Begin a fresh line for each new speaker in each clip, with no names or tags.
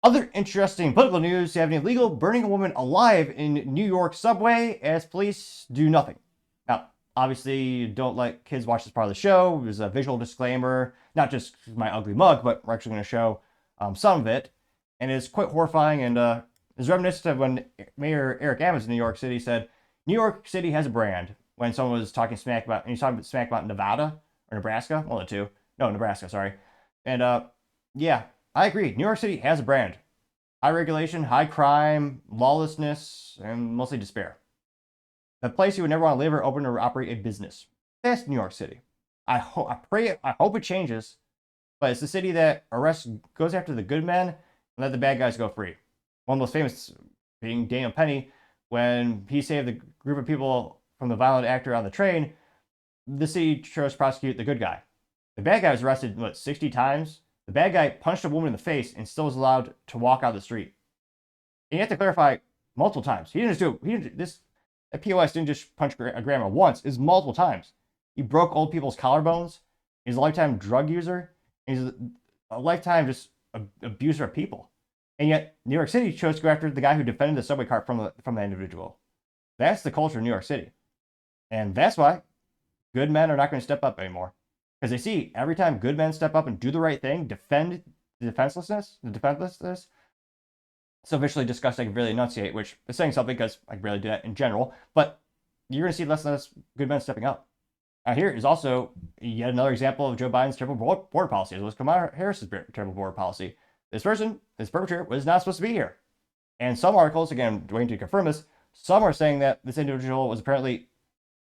Other interesting political news, you have an illegal burning a woman alive in New York Subway as police do nothing. Now, obviously, don't let kids watch this part of the show. There's a visual disclaimer, not just my ugly mug, but we're actually going to show some of it. And it's quite horrifying and is reminiscent of when Mayor Eric Adams in New York City said, New York City has a brand, when someone was talking smack about, and he's talking smack about Nevada or Nebraska, one of the two. No, Nebraska, sorry. And yeah, I agree. New York City has a brand. High regulation, high crime, lawlessness, and mostly despair. A place you would never want to live or open or operate a business. That's New York City. I hope it changes, but it's the city that goes after the good men and let the bad guys go free. One of the most famous being Daniel Penny, when he saved the group of people from the violent actor on the train, the city chose to prosecute the good guy. The bad guy was arrested, 60 times? The bad guy punched a woman in the face and still was allowed to walk out the street. And you have to clarify multiple times. He didn't just do it. That POS didn't just punch a grandma once. It's multiple times. He broke old people's collarbones. He's a lifetime drug user. He's a lifetime just abuser of people. And yet, New York City chose to go after the guy who defended the subway cart from the individual. That's the culture of New York City. And that's why good men are not going to step up anymore. Because they see every time good men step up and do the right thing, defend the defenselessness, so visually disgusting, I can really enunciate, which is saying something because I can barely do that in general. But you're going to see less and less good men stepping up. Now, here is also yet another example of Joe Biden's terrible border policy, as well as Kamala Harris's terrible border policy. This perpetrator, was not supposed to be here. And some articles, again, waiting to confirm this, some are saying that this individual was apparently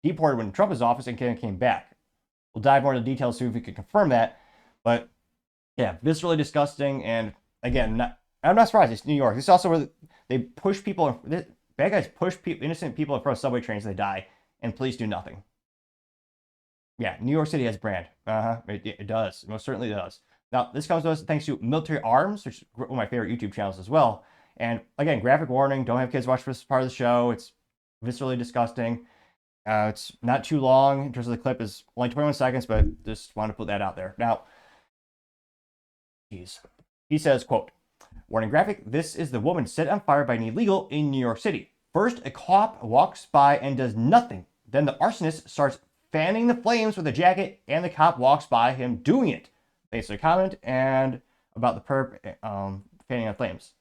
deported when Trump was in office and came back. We'll dive more into the details, see if we can confirm that. But yeah, viscerally disgusting. And again, I'm not surprised. It's New York. This is also where they push people. Bad guys push innocent people in front of subway trains. They die, and police do nothing. Yeah, New York City has brand. It does. It most certainly does. Now, this comes to us thanks to Military Arms, which is one of my favorite YouTube channels as well. And again, graphic warning. Don't have kids watch this part of the show. It's viscerally disgusting. It's not too long in terms of the clip. Is only 21 seconds, but just want to put that out there. Now, he says, quote, warning graphic, this is the woman set on fire by an illegal in New York City. First, a cop walks by and does nothing. Then the arsonist starts fanning the flames with a jacket, and the cop walks by him doing it. Basically a comment and about the perp fanning the flames.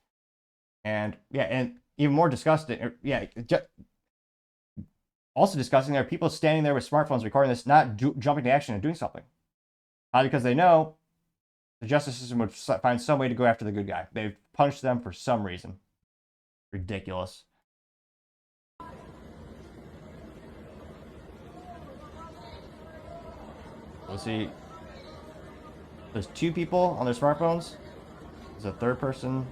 And yeah, and even more disgusting, also disgusting, there are people standing there with smartphones recording this, not jumping to action and doing something. Because they know the justice system would find some way to go after the good guy. They've punished them for some reason. Ridiculous. We'll see. There's two people on their smartphones. There's a third person.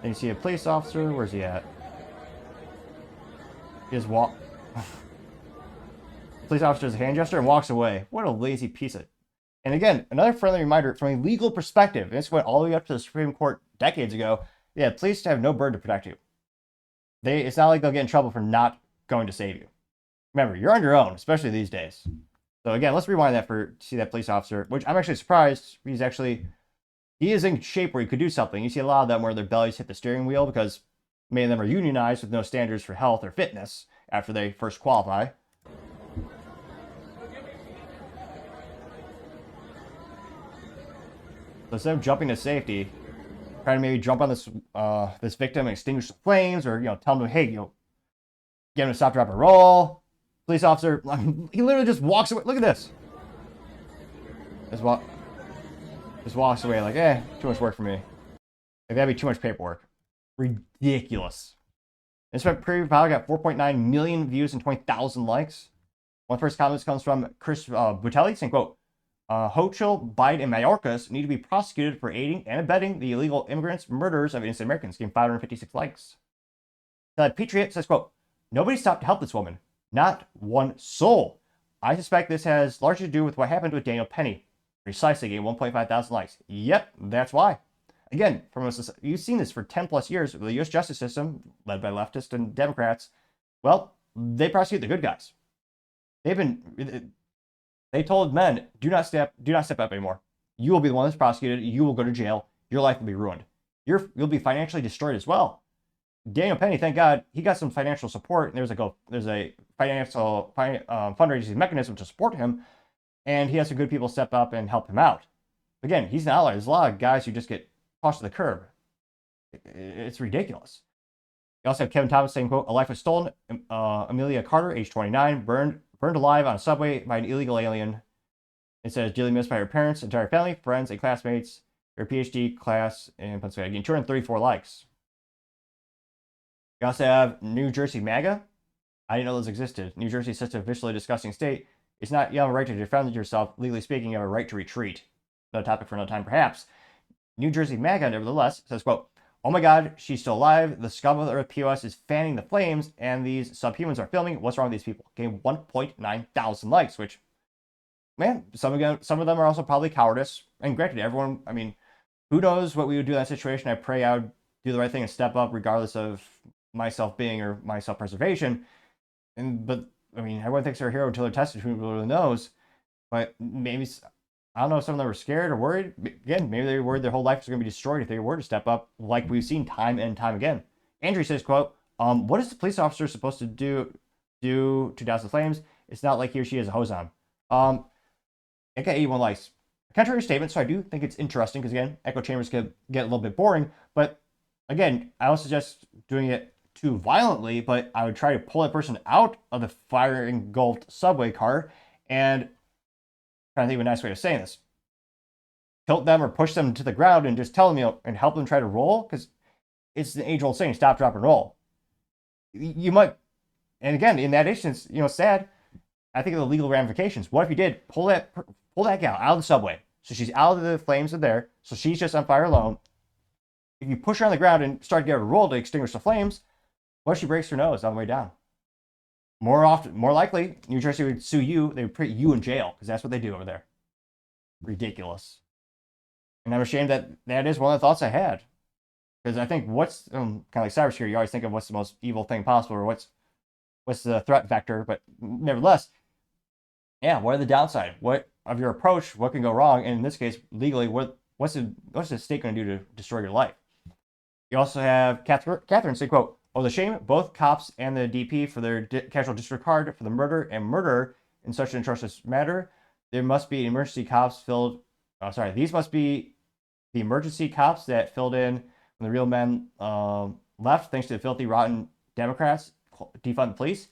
Then you see a police officer. Where's he at? He just walk. Police officer does a hand gesture and walks away. What a lazy piece of... And again, another friendly reminder from a legal perspective. This went all the way up to the Supreme Court decades ago. Yeah, police have no burden to protect you. It's not like they'll get in trouble for not going to save you. Remember, you're on your own, especially these days. So again, let's rewind that to see that police officer, which I'm actually surprised. He is in shape where he could do something. You see a lot of them where their bellies hit the steering wheel because many of them are unionized with no standards for health or fitness after they first qualify. So instead of jumping to safety, trying to maybe jump on this victim and extinguish the flames, or tell them, hey, get him to stop, drop, and roll. Police officer, he literally just walks away. Look at this. Just walks away like, too much work for me. Like, that'd be too much paperwork. Ridiculous. This preview file got 4.9 million views and 20,000 likes. One of the first comments comes from Chris Butelli saying, quote, Hochul, Biden, and Mayorkas need to be prosecuted for aiding and abetting the illegal immigrants' murders of innocent Americans, getting 556 likes. Patriot says, quote, nobody stopped to help this woman. Not one soul. I suspect this has largely to do with what happened with Daniel Penny. Precisely, getting 1.5 thousand likes. Yep, that's why. Again, you've seen this for 10 plus years with the U.S. justice system, led by leftists and Democrats. Well, they prosecute the good guys. They told men, do not step up anymore. You will be the one that's prosecuted. You will go to jail. Your life will be ruined. you'll be financially destroyed as well. Daniel Penny, thank God, he got some financial support. And there's a financial fundraising mechanism to support him, and he has some good people step up and help him out. Again, he's an outlier. There's a lot of guys who just get tossed to the curb. It's ridiculous. You also have Kevin Thomas saying, quote, "A life was stolen. Amelia Carter, age 29, burned alive on a subway by an illegal alien. It says dearly missed by her parents, entire family, friends, and classmates. Her PhD class in Pennsylvania." Getting 234 likes. You also have New Jersey MAGA. I didn't know those existed. New Jersey is such a visually disgusting state. It's not you have a right to defend yourself. Legally speaking, you have a right to retreat. Another topic for another time, perhaps. New Jersey MAGA, nevertheless, says, quote, "Oh my God, she's still alive. The scum of the earth POS is fanning the flames, and these subhumans are filming. What's wrong with these people?" Getting 1.9 thousand likes, which, man, some of them are also probably cowardice. And granted, everyone, I mean, who knows what we would do in that situation? I pray I would do the right thing and step up regardless of my self-being or my self-preservation. But, I mean, everyone thinks they're a hero until they're tested. Who really knows? But maybe, I don't know if some of them were scared or worried. Again, maybe they were worried their whole life was going to be destroyed if they were to step up, like we've seen time and time again. Andrew says, quote, "What is the police officer supposed to do to douse the flames? It's not like he or she has a hose on." I got 81 likes. A contrary statement, so I do think it's interesting because, again, echo chambers get a little bit boring. But, again, I don't suggest doing it too violently, but I would try to pull that person out of the fire-engulfed subway car and trying to think of a nice way of saying this. Tilt them or push them to the ground and just tell them, and help them try to roll, because it's the age-old saying, stop, drop, and roll. You might, and again, in that instance, sad. I think of the legal ramifications. What if you did pull that gal out of the subway? So she's out of the flames are there, so she's just on fire alone. If you push her on the ground and start to get her to roll to extinguish the flames, what if she breaks her nose on the way down? More likely, New Jersey would sue you. They would put you in jail because that's what they do over there. Ridiculous. And I'm ashamed that is one of the thoughts I had. Because I think what's kind of like cybersecurity, you always think of what's the most evil thing possible or what's the threat vector. But nevertheless, yeah, what are the downside? What of your approach? What can go wrong? And in this case, legally, what's the state going to do to destroy your life? You also have Catherine say, quote, "Oh, the shame, both cops and the DP for their casual disregard for the murder and murder in such an atrocious matter. There must be emergency cops these must be the emergency cops that filled in when the real men left, thanks to the filthy, rotten Democrats defund the police."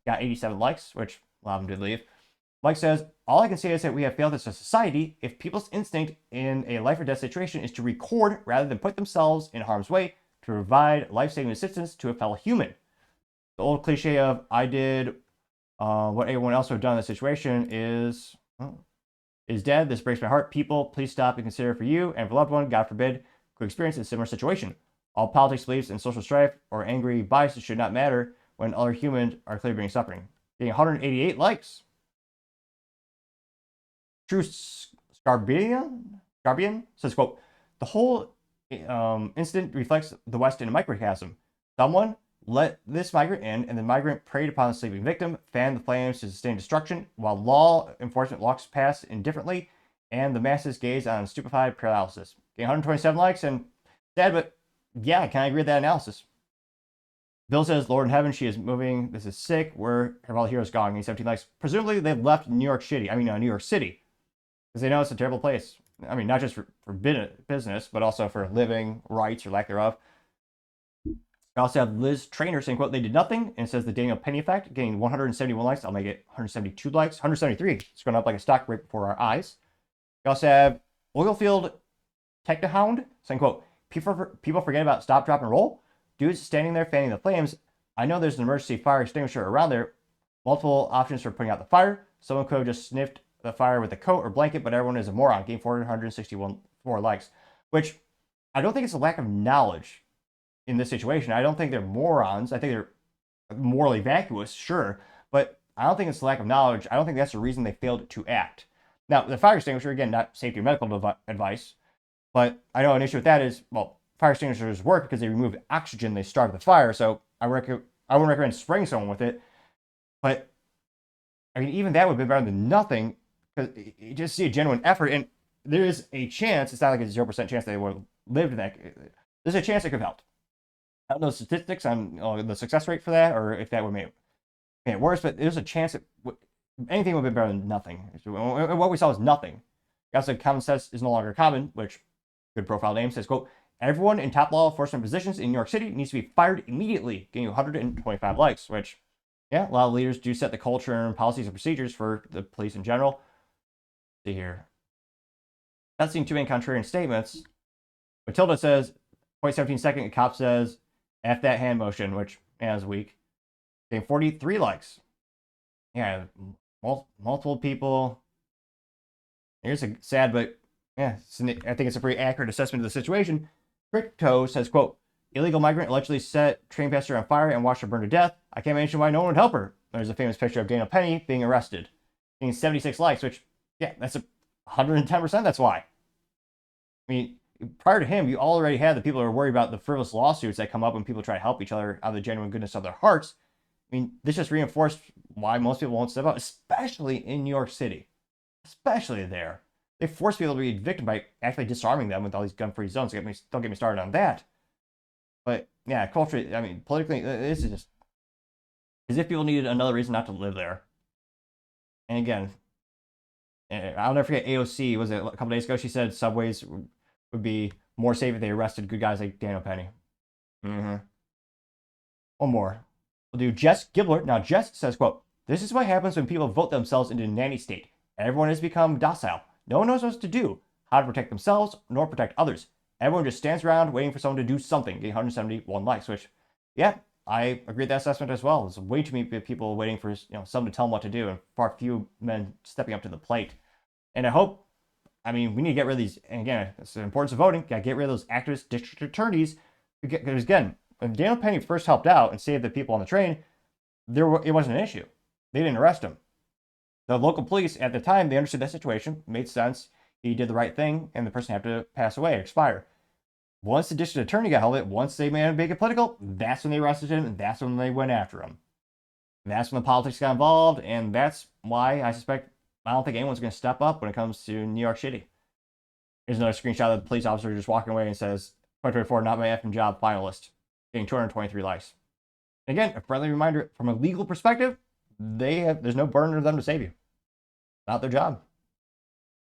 Got 87 likes, which a lot of them did leave. Mike says, "All I can say is that we have failed as a society if people's instinct in a life or death situation is to record rather than put themselves in harm's way to provide life-saving assistance to a fellow human. The old cliche of I did what everyone else would have done in the situation is dead. This breaks my heart. People, please stop and consider for you and for loved one, God forbid, could experience a similar situation. All politics, beliefs, and social strife or angry biases should not matter when other humans are clearly being suffering." Getting 188 likes. True Scarbian says, quote, "The whole incident reflects the West in a microcosm. Someone let this migrant in, and the migrant preyed upon the sleeping victim, fanned the flames to sustain destruction, while law enforcement walks past indifferently, and the masses gaze on stupefied paralysis." Getting 127 likes, and sad, but yeah, I kind of agree with that analysis. Bill says, "Lord in heaven, she is moving. This is sick. Where have all the heroes gone?" Getting 17 likes. Presumably, they've left New York City, because they know it's a terrible place. I mean, not just for business, but also for living rights or lack thereof. We also have Liz Trainer saying, quote, "They did nothing," and it says the Daniel Penny effect, getting 171 likes. I'll make it 172 likes, 173. It's going up like a stock right before our eyes. We also have Oilfield Technohound saying, quote, People forget about stop, drop, and roll. Dudes standing there fanning the flames. I know there's an emergency fire extinguisher around there. Multiple options for putting out the fire. Someone could have just sniffed the fire with a coat or blanket, but everyone is a moron." Getting 464 likes, which I don't think it's a lack of knowledge in this situation. I don't think they're morons. I think they're morally vacuous, sure, but I don't think it's a lack of knowledge. I don't think that's the reason they failed to act. Now, the fire extinguisher, again, not safety or medical advice, but I know an issue with that is, well, fire extinguishers work because they remove oxygen, they start the fire, so I wouldn't recommend spraying someone with it, but I mean, even that would be better than nothing, because you just see a genuine effort, and there is a chance, it's not like a 0% chance they would have lived in that, There's a chance it could have helped. I don't know the statistics on the success rate for that, or if that would make it worse, but there's a chance anything would have been better than nothing. What we saw was nothing. Also, common sense is no longer common, which good profile name says, quote, everyone in top law enforcement positions in New York City needs to be fired immediately, getting 125 likes, which, yeah, a lot of leaders do set the culture and policies and procedures for the police in general. Let's see here. Not seeing too many contrarian statements. Matilda says, 0.17 second, a cop says, F that hand motion, which, yeah, is weak. Getting 43 likes. Yeah, multiple people. Here's a sad, but yeah, I think it's a pretty accurate assessment of the situation. Crypto says, quote, illegal migrant allegedly set train passenger on fire and watched her burn to death. I can't mention why no one would help her. There's a famous picture of Daniel Penny being arrested. Getting 76 likes, which, yeah, that's 110%. That's why. I mean, prior to him, you already had the people who are worried about the frivolous lawsuits that come up when people try to help each other out of the genuine goodness of their hearts. I mean, this just reinforced why most people won't step up, especially in New York City. Especially there. They force people to be victim by actually disarming them with all these gun-free zones. Don't get me started on that. But, yeah, culturally, I mean, politically, this is just as if people needed another reason not to live there. And again, I'll never forget AOC, was it a couple days ago, she said subways would be more safe if they arrested good guys like Daniel Penny. One more. We'll do Jess Giblert. Now, Jess says, quote, this is what happens when people vote themselves into a nanny state. Everyone has become docile. No one knows what to do, how to protect themselves, nor protect others. Everyone just stands around waiting for someone to do something, getting 171 likes, which, yeah, I agree with that assessment as well. There's way too many people waiting for someone to tell them what to do, and far few men stepping up to the plate. And I hope, I mean, we need to get rid of these, and again, it's the importance of voting, got to get rid of those activist district attorneys, because again, when Daniel Penny first helped out and saved the people on the train, it wasn't an issue. They didn't arrest him. The local police, at the time, they understood that situation, made sense, he did the right thing, and the person had to pass away, expire. Once the district attorney got held of it, once they made it political, that's when they arrested him, and that's when they went after him. And that's when the politics got involved, and that's why I don't think anyone's going to step up when it comes to New York City. Here's another screenshot of the police officer just walking away and says, 2024, not my effing job, finalist, getting 223 likes. And again, a friendly reminder, from a legal perspective, there's no burden of them to save you. Not their job.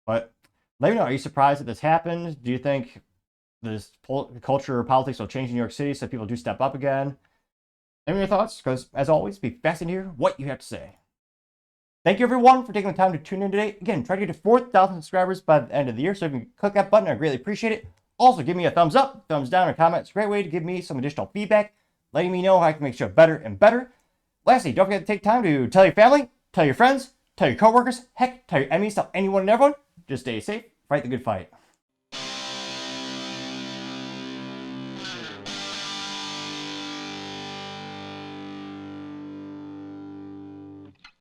But let me know, are you surprised that this happened? Do you think this culture or politics will change in New York City so people do step up again? Let me know your thoughts, because as always, be fascinated to hear what you have to say. Thank you everyone for taking the time to tune in today. Again, try to get to 4,000 subscribers by the end of the year, so if you can click that button, I greatly appreciate it. Also, give me a thumbs up, thumbs down, or comment. It's a great way to give me some additional feedback, letting me know how I can make the show better and better. Lastly, don't forget to take time to tell your family, tell your friends, tell your coworkers, heck, tell your enemies, tell anyone and everyone. Just stay safe, fight the good fight.